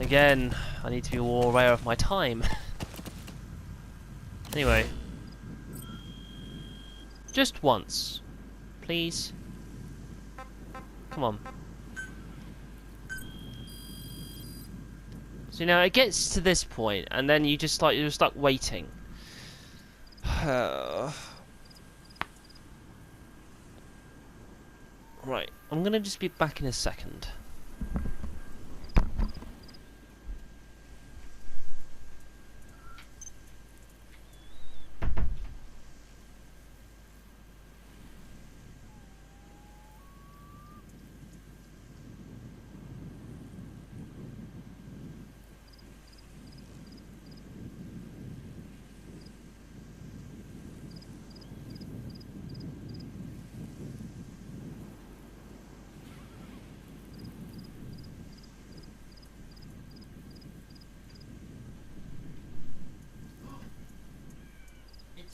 Again, I need to be more aware of my time. Anyway. Just once. Please. Come on. So now it gets to this point, and then you're stuck waiting. Right, I'm gonna just be back in a second.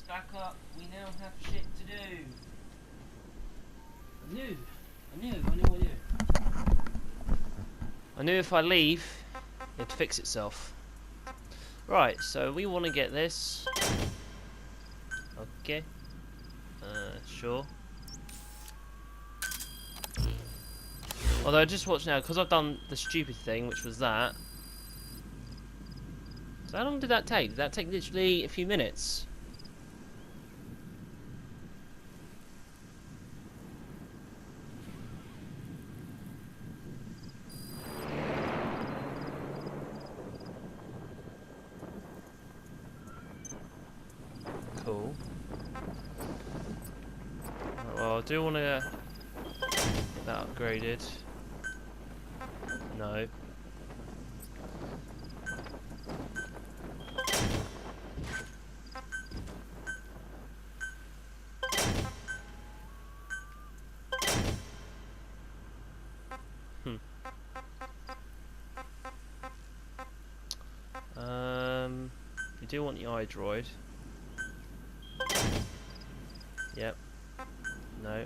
Back up, we now have shit to do. I knew if I leave, it'd fix itself. Right, so we want to get this. Okay. Sure. Although just watch now, because I've done the stupid thing, which was that. So how long did that take? Did that take literally a few minutes? Cool. Well, I do want to get that upgraded. No. You do want the iDroid. Yep. No.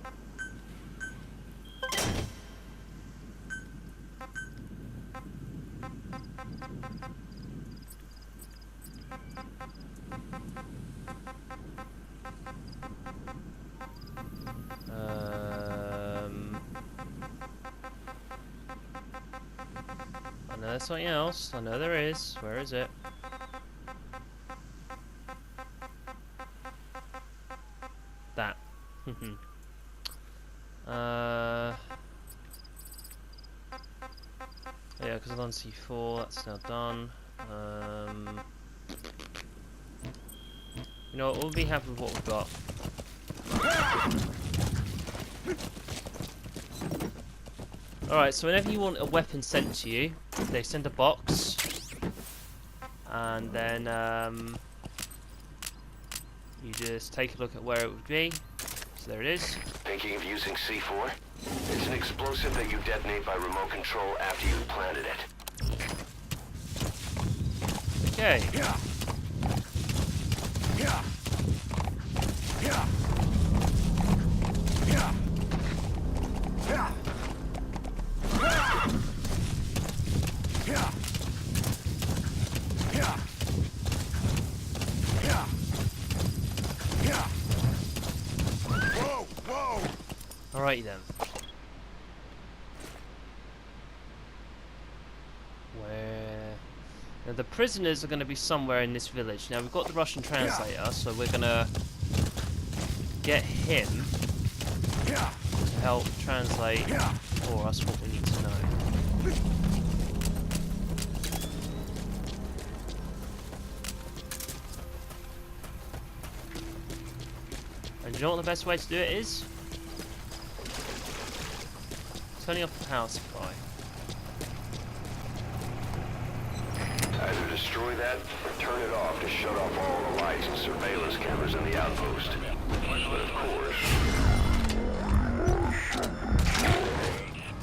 I know there's something else. I know there is. Where is it? That. Yeah, because I've done C4, that's now done. You know what, we'll be happy with what we've got. Alright, so whenever you want a weapon sent to you, they send a box. And then, you just take a look at where it would be. So there it is. Thinking of using C4? It's an explosive that you detonate by remote control after you've planted it. Okay. Yeah. Yeah. Yeah. Yeah. Yeah. Yeah. Yeah. Yeah. Yeah. Whoa, whoa. Alrighty then. Where? Now the prisoners are going to be somewhere in this village. Now we've got the Russian translator, so we're going to get him to help translate for us what we need to know. And you know what the best way to do it is? Turning off the power supply. Either destroy that or turn it off to shut off all the lights and surveillance cameras in the outpost. But of course,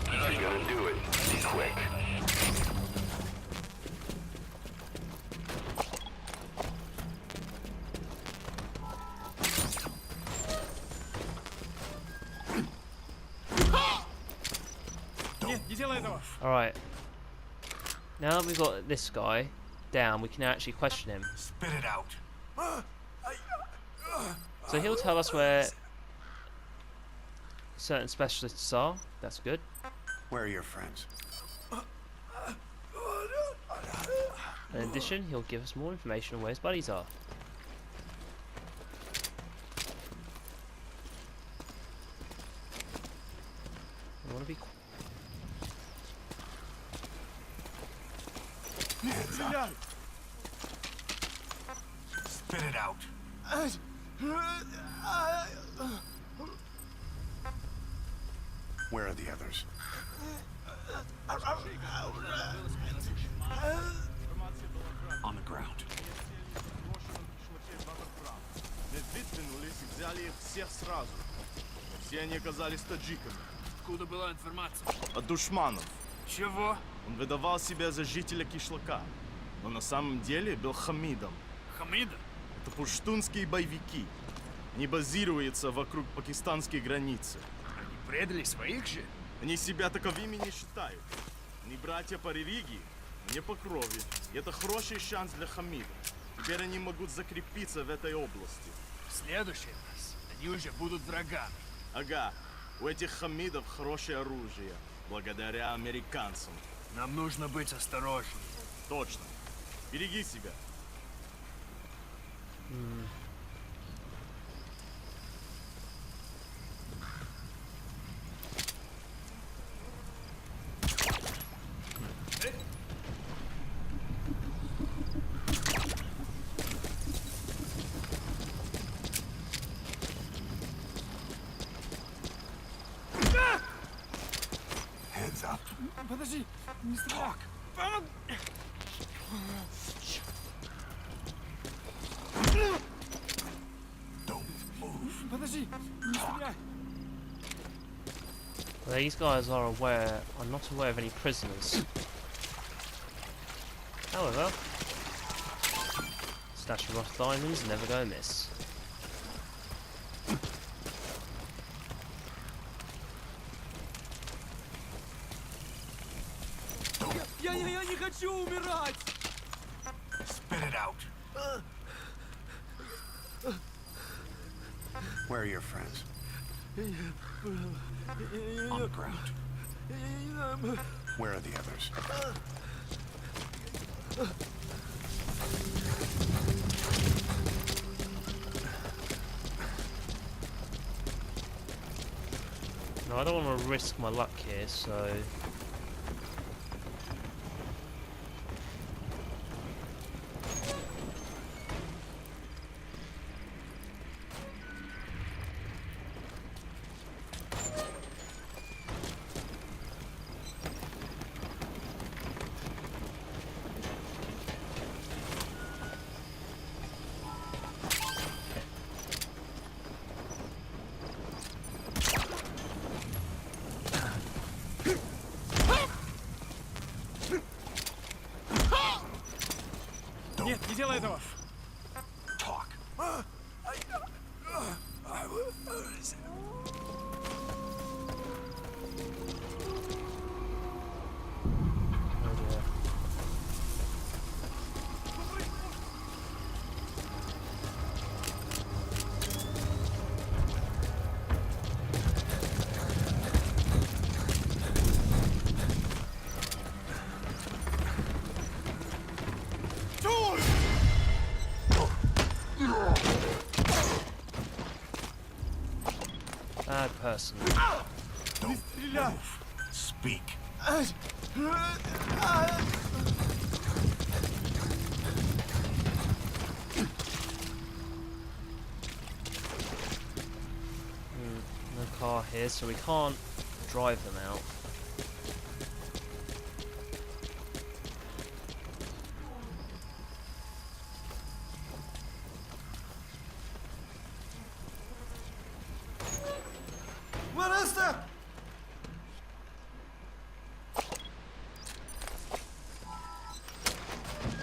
if you're gonna do it, be quick. Alright. Now that we've got this guy down, we can actually question him. Spit it out. So he'll tell us where certain specialists are. That's good. Where are your friends? In addition, he'll give us more information on where his buddies are. I want to be. Hands up. Spit it out. Where are the others? On the ground. Взяли их всех сразу. Все они оказались таджиками. Откуда была информация? От душманов. Чего? Он выдавал себя за жителя кишлака, но на самом деле был Хамидом. Хамида? Это пуштунские боевики. Они базируются вокруг пакистанской границы. Они предали своих же? Они себя таковыми не считают. Они братья по религии, но не по крови. И это хороший шанс для Хамида. Теперь они могут закрепиться в этой области. В следующий раз они уже будут врагами. Ага, у этих Хамидов хорошее оружие, благодаря американцам. Нам нужно быть осторожнее. Точно. Береги себя. Hands up. Подожди, не стреляй. Don't move. Подожди, не стреляй. Well, these guys are not aware of any prisoners. However, stash of rough diamonds never go amiss. Я не хочу умирать. Spit it out. Where are your friends? On the ground. Where are the others? Now I don't want to risk my luck here, so Нет, не делай этого. Talk. bad person. Don't move. Speak. No car here, so we can't drive them out.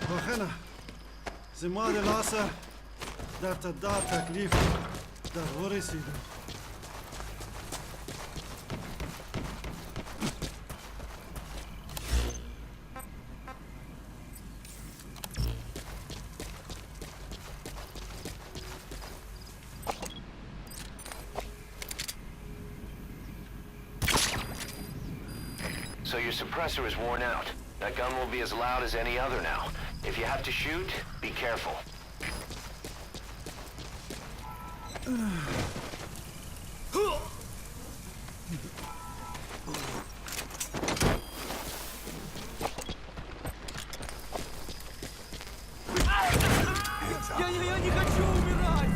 Bacana, zima de lasa, dar ta da taklif, dar voresidu. So your suppressor is worn out. That gun will be as loud as any other now. If you have to shoot, be careful. Я не хочу умирать!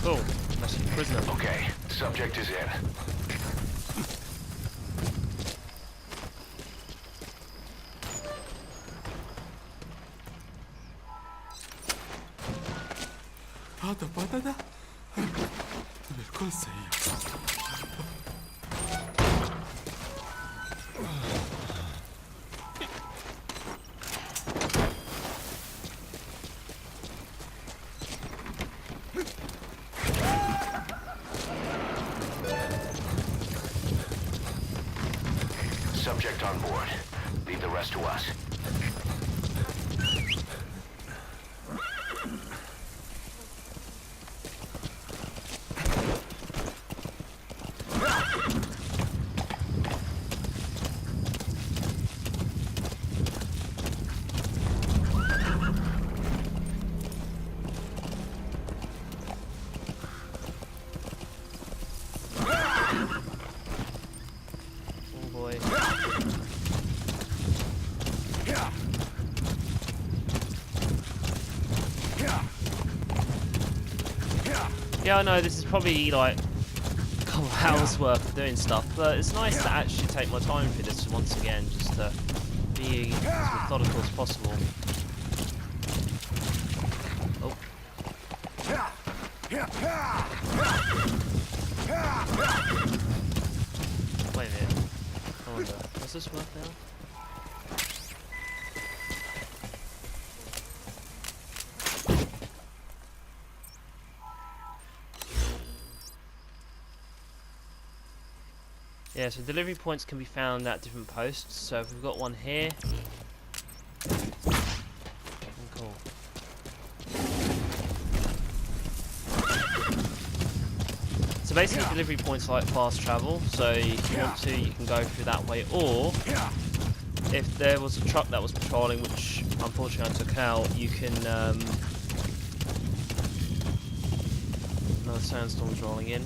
Cool. That's a prisoner. Okay, subject is in. هذا بدنا بالكل سيء. Subject on board. Leave the rest to us. Oh boy. Yeah, I know this is probably like a couple of hours worth of doing stuff, but it's nice to actually take my time for this once again, just to be as methodical as possible. Oh. Wait a minute. I wonder, does this work now? Yeah, so delivery points can be found at different posts. So if we've got one here, cool. So basically, delivery points are like fast travel. So if you want to, you can go through that way, or if there was a truck that was patrolling, which unfortunately I took out, you can. Another sandstorm's rolling in.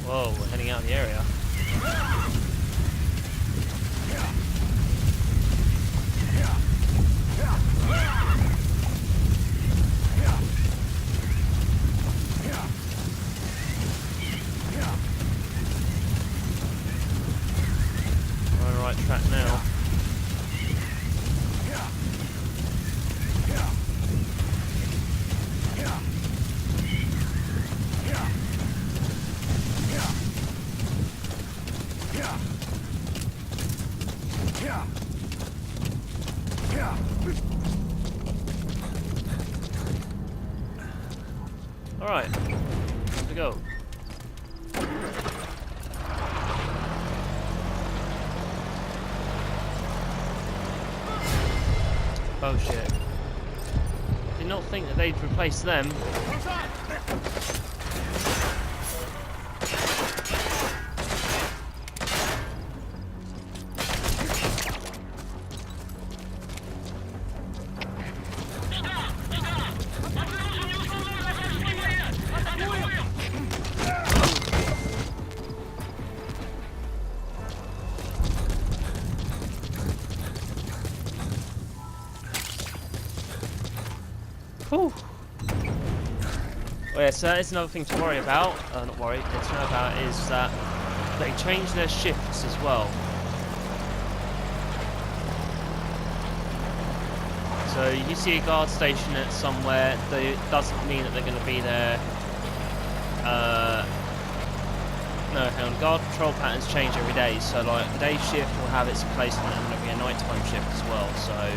Whoa, we're heading out of the area. We're on the right track now. Alright, here we go. Oh shit. Did not think that they'd replace them. Whew. Oh yeah, so that is another thing to worry about. Not worry, to know about is that they change their shifts as well. So you see a guard station at somewhere, it doesn't mean that they're going to be there. No, hang on, guard patrol patterns change every day, so like the day shift will have its replacement and there'll be a nighttime shift as well, so...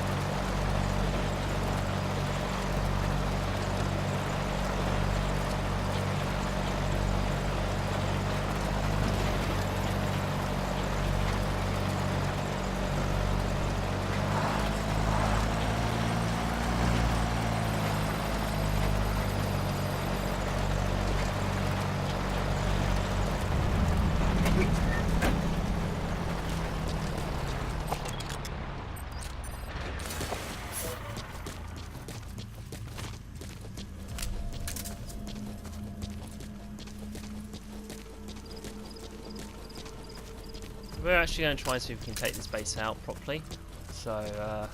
We're actually going to try and see if we can take this base out properly. So,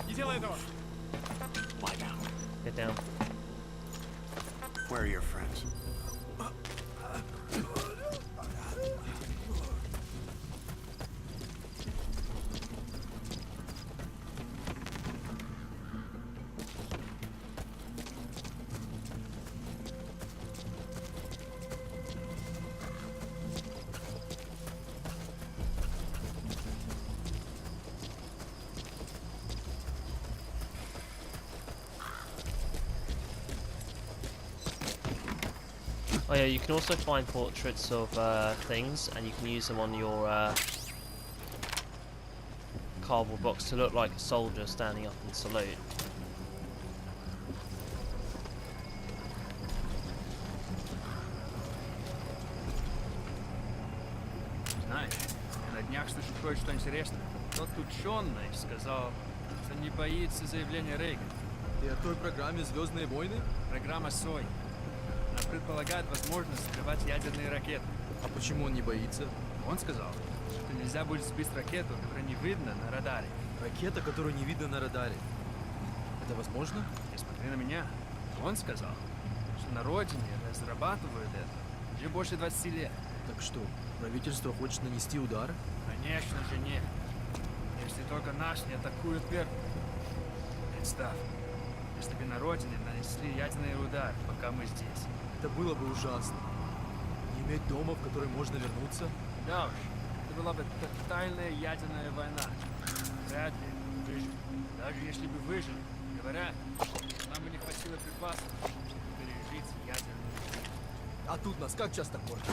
Не делай этого! Lie down. get down. Where are your friends? Oh yeah, you can also find portraits of things, and you can use them on your cardboard box to look like a soldier standing up in salute. Знаешь, я на днях слышу кое-что интересное. Тот ученый сказал, что не боится заявления Рейгана. Ты о той программе «Звездные войны»? Программа СОЙ. Она предполагает возможность скрывать ядерные ракеты. А почему он не боится? Он сказал, что нельзя будет сбить ракету, которая не видно на радаре. Ракета, которую не видно на радаре. Это возможно? Не смотри на меня. Он сказал, что на родине разрабатывают это уже больше 20 лет. Так что, правительство хочет нанести удар? Конечно же нет. Если только нас не атакуют первым. Представь, если бы на родине нанесли ядерный удар, пока мы здесь. Это было бы ужасно. Не иметь дома, в который можно вернуться? Да уж, это была бы тотальная ядерная война. Вряд ли выжили. Даже если бы выжили, говорят, нам бы не хватило припасов, чтобы пережить ядерную. А тут нас как часто кормят?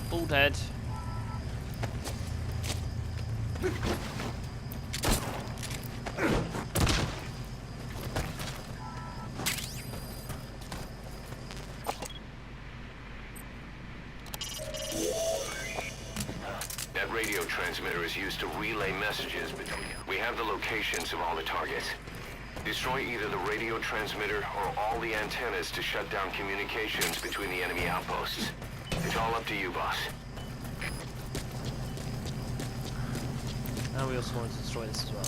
All dead. That radio transmitter is used to relay messages between... We have the locations of all the targets. Destroy either the radio transmitter or all the antennas to shut down communications between the enemy outposts. It's all up to you, boss. And we also want to destroy this as well.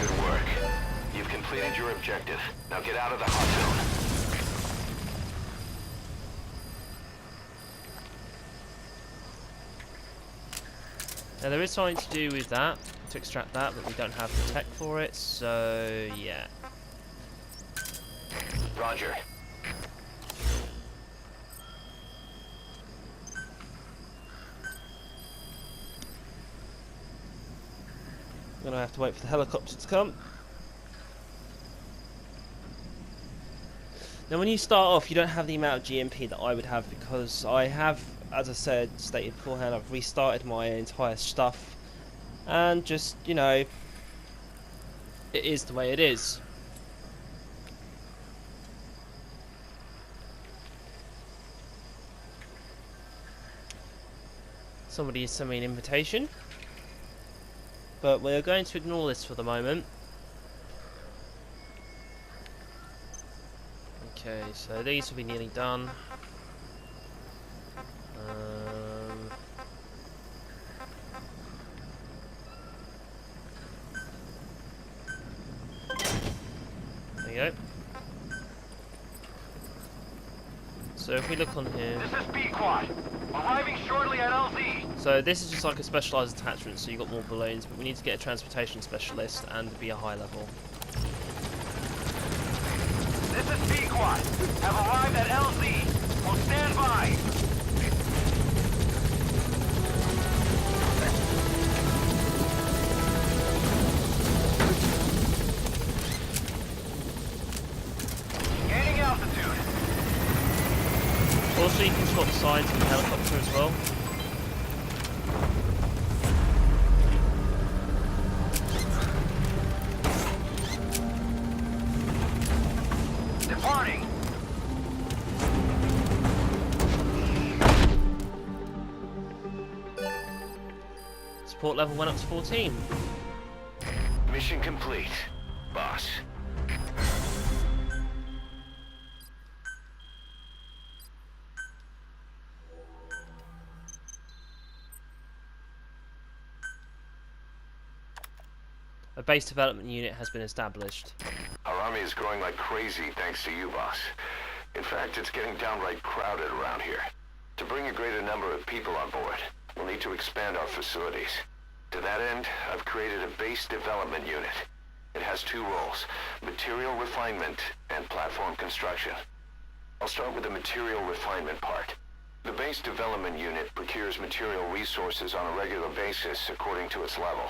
Good work. You've completed your objective. Now get out of the hot zone. Now there is something to do with that, to extract that, but we don't have the tech for it, so yeah. Roger. I'm gonna have to wait for the helicopter to come. Now when you start off, you don't have the amount of GMP that I would have, because I have, as I stated beforehand, I've restarted my entire stuff, and just, you know, it is the way it is. Somebody sent me an invitation, but we're going to ignore this for the moment. Okay, so these will be nearly done. There you go. So if we look on here, This is B-Quad. Arriving shortly at LZ. so this is just like a specialised attachment, so you've got more balloons, but we need to get a transportation specialist and be a high level. This is B-Quad. Have arrived at LZ. Will stand by. Gaining altitude. Also, you can swap sides with the helicopter as well. Departing. Support level went up to 14. Mission complete, boss. A base development unit has been established. Our army is growing like crazy thanks to you, boss. In fact, it's getting downright crowded around here. To bring a greater number of people on board, we'll need to expand our facilities. To that end, I've created a base development unit. It has two roles, material refinement and platform construction. I'll start with the material refinement part. The base development unit procures material resources on a regular basis according to its level.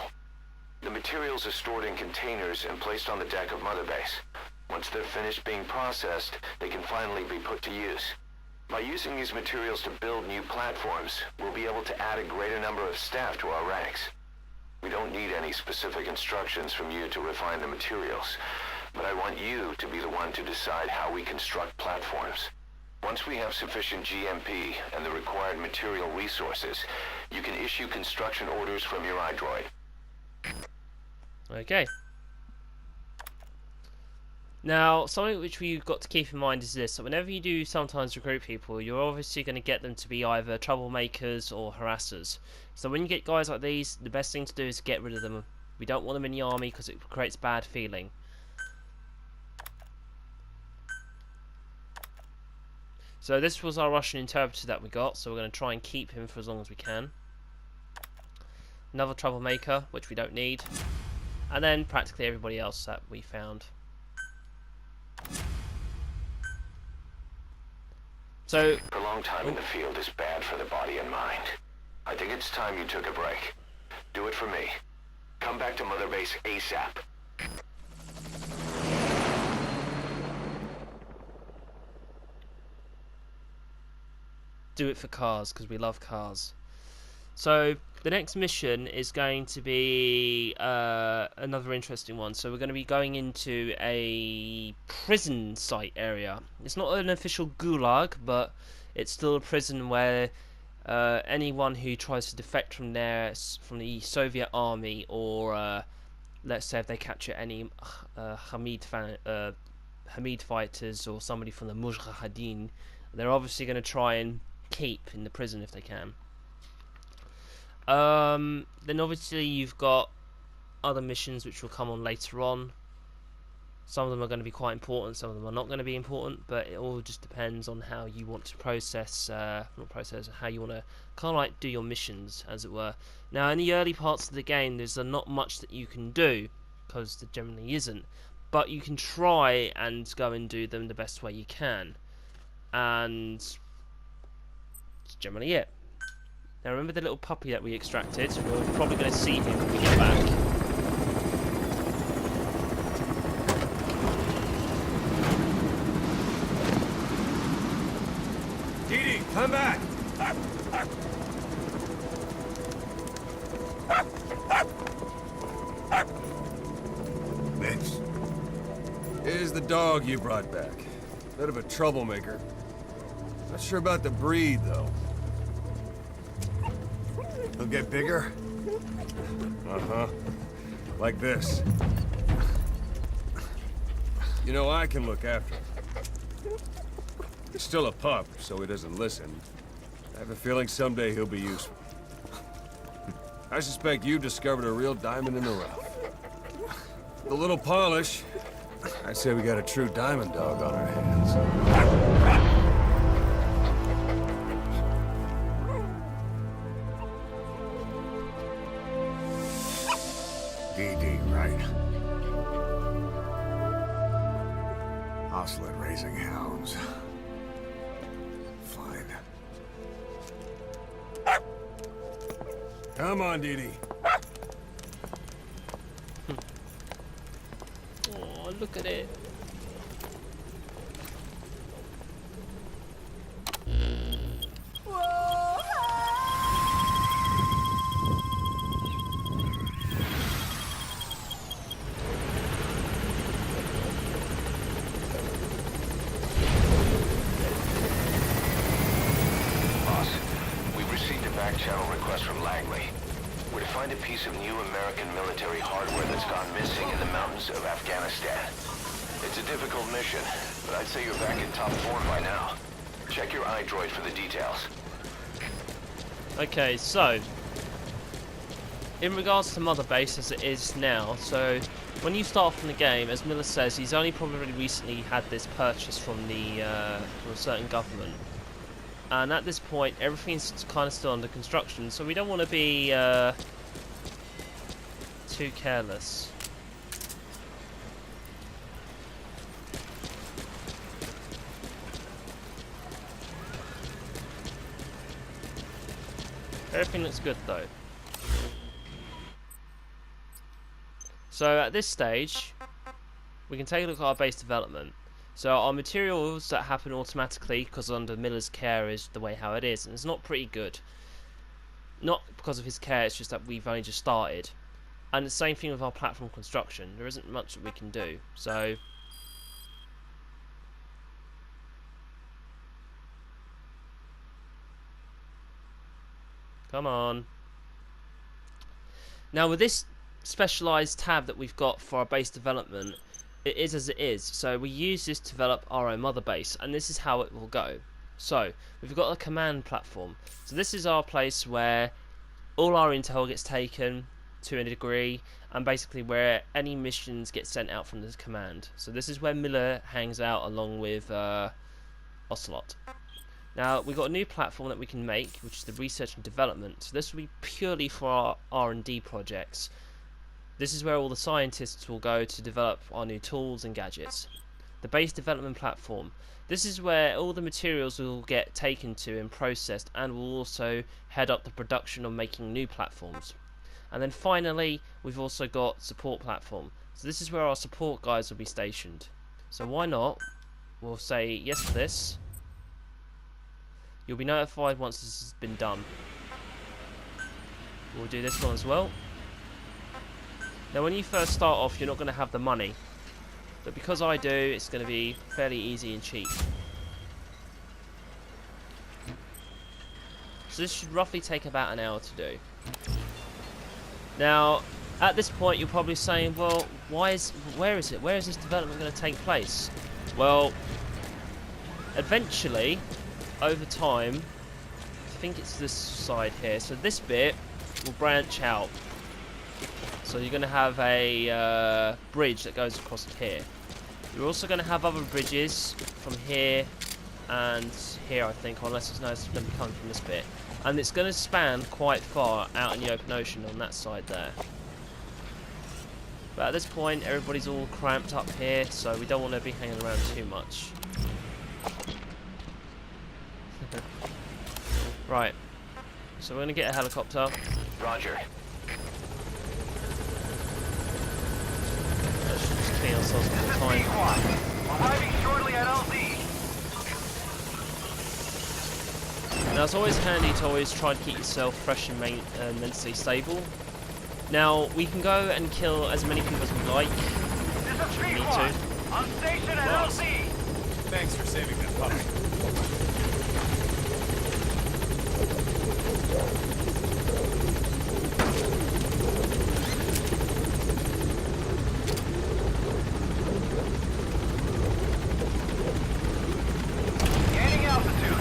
The materials are stored in containers and placed on the deck of Mother Base. Once they're finished being processed, they can finally be put to use. By using these materials to build new platforms, we'll be able to add a greater number of staff to our ranks. We don't need any specific instructions from you to refine the materials, but I want you to be the one to decide how we construct platforms. Once we have sufficient GMP and the required material resources, you can issue construction orders from your iDroid. Okay. Now, something which we've got to keep in mind is this. So whenever you do sometimes recruit people, you're obviously going to get them to be either troublemakers or harassers. So when you get guys like these, the best thing to do is get rid of them. We don't want them in the army because it creates bad feeling. So this was our Russian interpreter that we got, so we're going to try and keep him for as long as we can. Another troublemaker, which we don't need. And then practically everybody else that we found. So, A long time in the field is bad for the body and mind. I think it's time you took a break. Do it for me. Come back to Mother Base ASAP. do it for cars, because we love cars. So the next mission is going to be another interesting one. So we're going to be going into a prison site area. It's not an official gulag, but it's still a prison where anyone who tries to defect from the Soviet army, or let's say if they capture any Hamid fighters or somebody from the Mujahideen, they're obviously going to try and keep in the prison if they can. Then obviously you've got other missions which will come on later on. Some of them are going to be quite important, some of them are not going to be important, but it all just depends on how you want to process, how you want to kind of like do your missions, as it were. Now, in the early parts of the game, there's not much that you can do, because there generally isn't, but you can try and go and do them the best way you can, and that's generally it. Now, remember the little puppy that we extracted? We're probably going to see him when we get back. Come back! Vince, Here's the dog you brought back. Bit of a troublemaker. Not sure about the breed, though. he'll get bigger. Uh-huh. Like this. You know, I can look after him. He's still a pup, so he doesn't listen. I have a feeling someday he'll be useful. I suspect you've discovered a real diamond in the rough. With a little polish, I'd say we got a true diamond dog on our hands. DD, right? Hostile at raising hounds. Fine. Come on, Dee Dee. Oh, look at it. Boss, we've received a back-channel request from Langley. We're to find a piece of new American military hardware that's gone missing in the mountains of Afghanistan. It's a difficult mission, but I'd say you're back in top form by now. Check your iDroid for the details. Okay, so in regards to Mother Base as it is now, so when you start off in the game, as Miller says, he's only probably recently had this purchase from a certain government, and at this point everything's kind of still under construction, so we don't want to be too careless. Everything looks good though. So at this stage, we can take a look at our base development. So our materials that happen automatically, because under Miller's care is the way how it is, and it's not pretty good. Not because of his care, it's just that we've only just started. And the same thing with our platform construction. There isn't much that we can do. So come on. Now with this specialized tab that we've got for our base development, it is as it is. So we use this to develop our own mother base, and this is how it will go. So we've got a command platform. So this is our place where all our intel gets taken to a degree, and basically where any missions get sent out from this command. So this is where Miller hangs out along with Ocelot. Now we've got a new platform that we can make, which is the research and development. So this will be purely for our R&D projects. This is where all the scientists will go to develop our new tools and gadgets. The base development platform. This is where all the materials will get taken to and processed, and will also head up the production of making new platforms. And then finally, we've also got support platform. So this is where our support guys will be stationed. So why not? We'll say yes to this. You'll be notified once this has been done. We'll do this one as well. Now when you first start off, you're not going to have the money. But because I do, it's going to be fairly easy and cheap. So this should roughly take about an hour to do. Now, at this point, you're probably saying, well, where is it? Where is this development going to take place? Well, eventually, over time, I think it's this side here. So this bit will branch out. So you're going to have a bridge that goes across here. You're also going to have other bridges from here and here, I think, unless it's going to be coming from this bit. And it's going to span quite far out in the open ocean on that side there. But at this point, everybody's all cramped up here, so we don't want to be hanging around too much. Right. So we're going to get a helicopter. Roger. Let's just clean ourselves up the time. Arriving shortly at LZ. Now, it's always handy to always try to keep yourself fresh and mentally stable. Now, we can go and kill as many people as we like, if we need to. On station at LZ. Thanks for saving that puppy. Gaining altitude.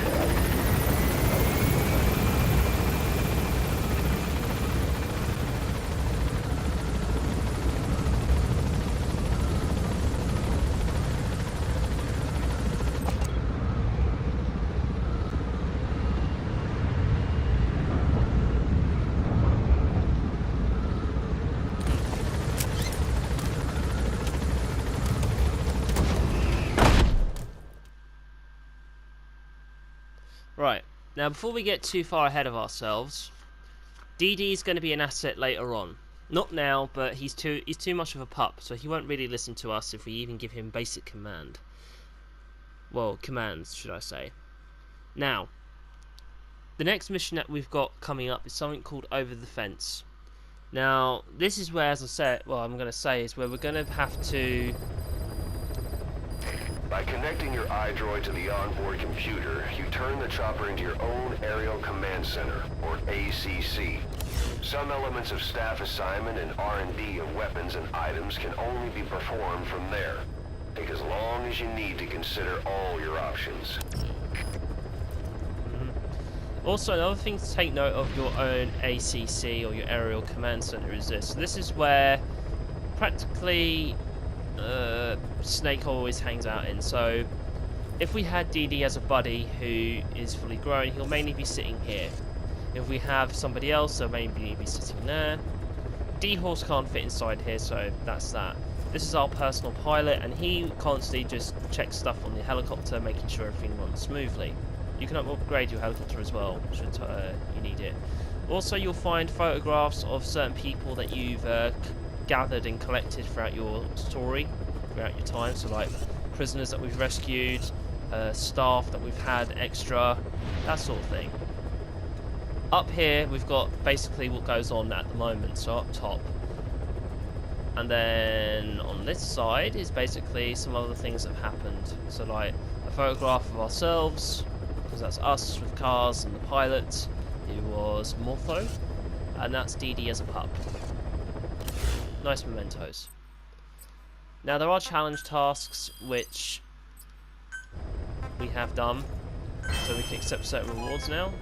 Right, now before we get too far ahead of ourselves, DD is going to be an asset later on. Not now, but he's too much of a pup, so he won't really listen to us if we even give him basic command. Well, commands, should I say. Now, the next mission that we've got coming up is something called Over the Fence. Now, this is where, as I said, well, I'm going to say, is where we're going to have to... By connecting your iDroid to the onboard computer, you turn the chopper into your own Aerial Command Center, or ACC. Some elements of staff assignment and R&D of weapons and items can only be performed from there. Take as long as you need to consider all your options. Also, another thing to take note of your own ACC, or your Aerial Command Center, is this. So this is where practically Snake always hangs out in. So if we had DD as a buddy who is fully grown, he'll mainly be sitting here. If we have somebody else, they'll mainly be sitting there. D-Horse can't fit inside here, so that's that. This is our personal pilot, and he constantly just checks stuff on the helicopter, making sure everything runs smoothly. You can upgrade your helicopter as well, should you need it. Also, you'll find photographs of certain people that you've gathered and collected throughout your story, throughout your time. So, like prisoners that we've rescued, staff that we've had extra, that sort of thing. Up here, we've got basically what goes on at the moment, so up top. And then on this side is basically some other things that have happened. So, like a photograph of ourselves, because that's us with cars and the pilot, who was Mortho, and that's DD as a pup. Nice mementos. Now there are challenge tasks which we have done, so we can accept certain rewards now.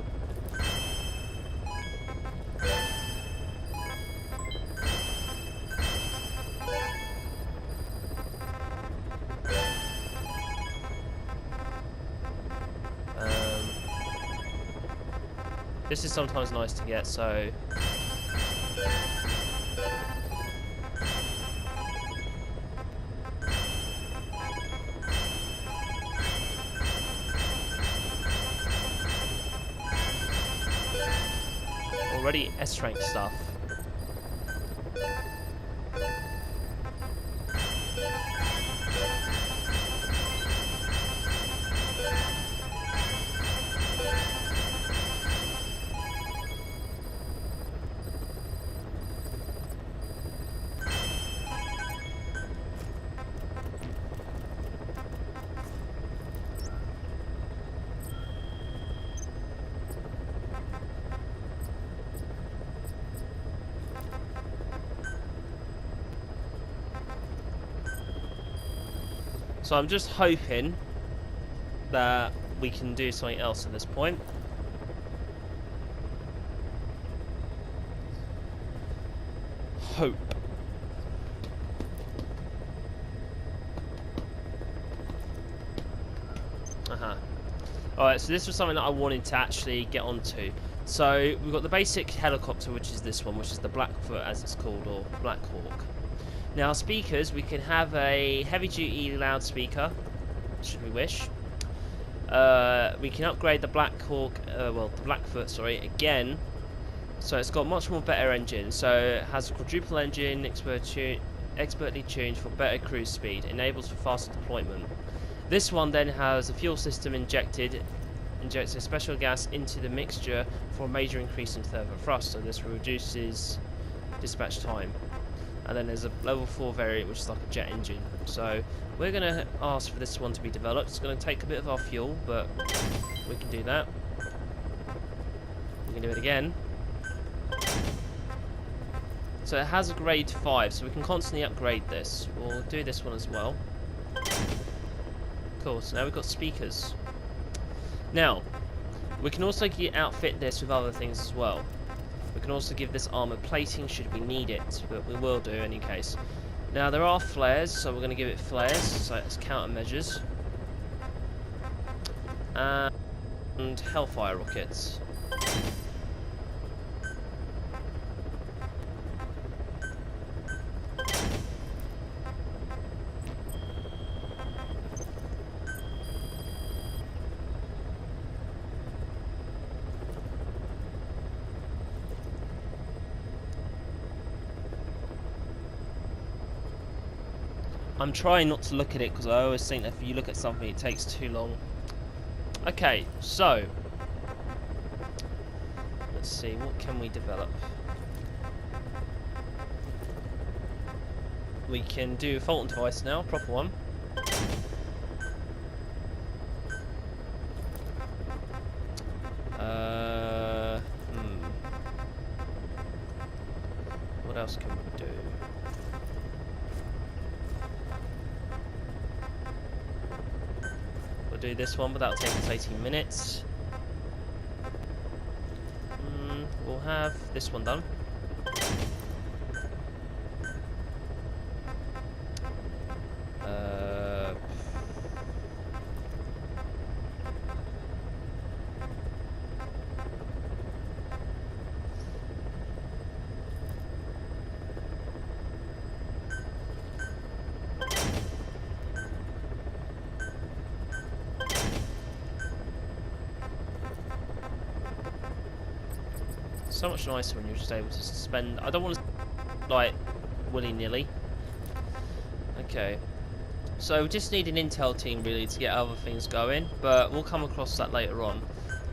This is sometimes nice to get, so... Already S-rank stuff. So I'm just hoping that we can do something else at this point. Hope. Alright, so this was something that I wanted to actually get onto. So we've got the basic helicopter, which is this one, which is the Blackfoot as it's called, or Black Hawk. Now speakers, we can have a heavy duty loudspeaker, should we wish. We can upgrade the Black Hawk, well the Blackfoot, sorry, again. So it's got much more better engine. So it has a quadruple engine, expertly tuned for better cruise speed, enables for faster deployment. This one then has a fuel system injects a special gas into the mixture for a major increase in thermal thrust, so this reduces dispatch time. And then there's a level 4 variant which is like a jet engine. So we're going to ask for this one to be developed. It's going to take a bit of our fuel, but we can do that. We can do it again. So it has a grade 5, so we can constantly upgrade this. We'll do this one as well. Cool, so now we've got speakers. Now, we can also outfit this with other things as well. We can also give this armor plating should we need it, but we will do in any case. Now there are flares, so we're going to give it flares, so it's countermeasures. And Hellfire rockets. I'm trying not to look at it because I always think that if you look at something it takes too long. Okay, so let's see, what can we develop? We can do a Fulton device now, proper one. What else can we do? Do this one, but that'll take us 18 minutes. We'll have this one done. So much nicer when you're just able to spend. I don't want to like willy-nilly. Okay, so we just need an intel team really to get other things going, but we'll come across that later on.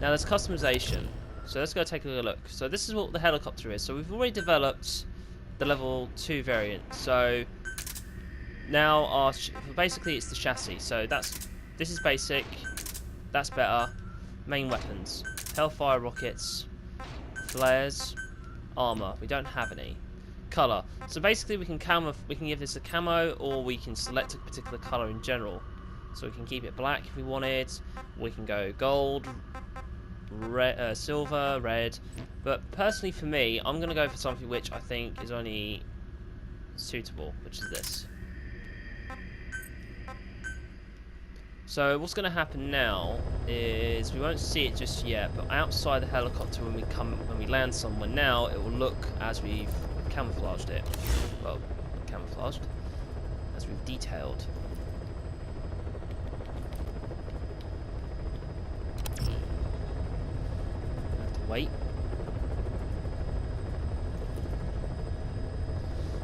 Now there's customization, so let's go take a look. So this is what the helicopter is. So we've already developed the level 2 variant. So now our basically it's the chassis. So this is basic. That's better. Main weapons: Hellfire rockets, flares, armor. We don't have any. Color. So basically we can give this a camo, or we can select a particular color in general. So we can keep it black if we wanted. We can go gold, red, silver, red. But personally for me, I'm going to go for something which I think is only suitable, which is this. So what's going to happen now is we won't see it just yet, but outside the helicopter when we land somewhere now, it will look as we've camouflaged it. Well, not camouflaged, as we've detailed. I have to wait.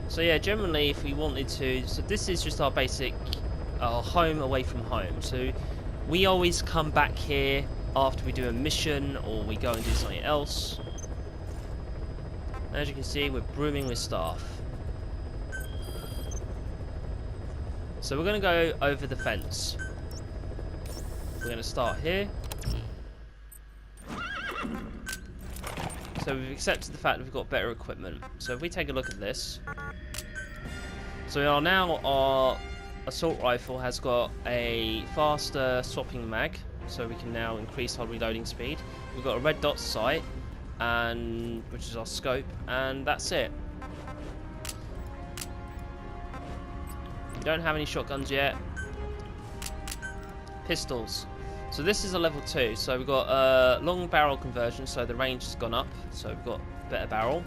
So yeah, generally if we wanted to, so this is just our basic home away from home. So we always come back here after we do a mission or we go and do something else. As you can see, we're brimming with staff. So we're going to go over the fence. We're going to start here. So we've accepted the fact that we've got better equipment. So if we take a look at this, so we are now our assault rifle has got a faster swapping mag, so we can now increase our reloading speed. We've got a red dot sight, and which is our scope, and that's it. We don't have any shotguns yet. Pistols. So this is a level 2. So we've got long barrel conversion, so the range has gone up. So we've got better barrel.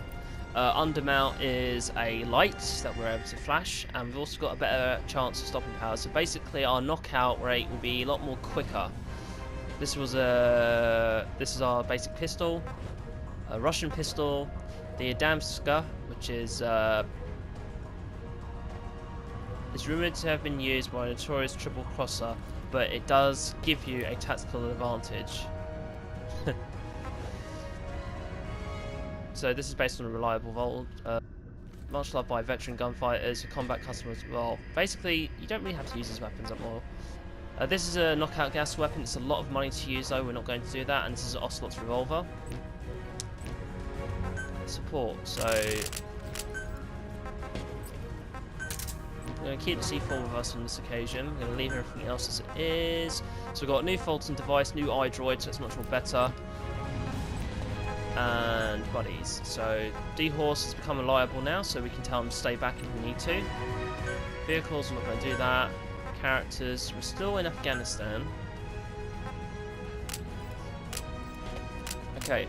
Undermount is a light that we're able to flash, and we've also got a better chance of stopping power. So basically our knockout rate will be a lot more quicker. This is our basic pistol, a Russian pistol, the Adamska, which is rumored to have been used by a notorious triple crosser, but it does give you a tactical advantage. So this is based on a reliable vault, much loved by veteran gunfighters and combat customers as well. Basically, you don't really have to use these weapons up more. This is a knockout gas weapon. It's a lot of money to use though, we're not going to do that, and this is an Ocelot's revolver. Support, so I'm going to keep the C4 with us on this occasion. I'm going to leave everything else as it is. So we've got a new Fulton device, new iDroid, so it's much more better. And buddies. So D-Horse has become reliable now, so we can tell him to stay back if we need to. Vehicles, I'm not going to do that. Characters, we're still in Afghanistan. Okay.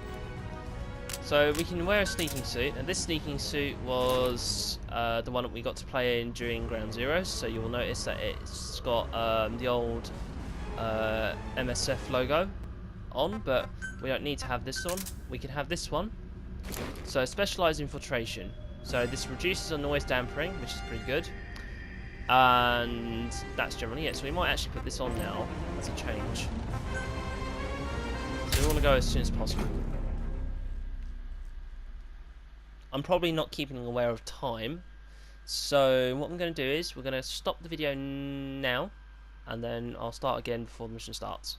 So we can wear a sneaking suit, and this sneaking suit was the one that we got to play in during Ground Zeroes, so you will notice that it's got the old MSF logo on, but we don't need to have this on. We can have this one. So specialized infiltration. So this reduces our noise dampening, which is pretty good. And that's generally it. So we might actually put this on now as a change. So we want to go as soon as possible. I'm probably not keeping aware of time. So what I'm going to do is we're going to stop the video now, and then I'll start again before the mission starts.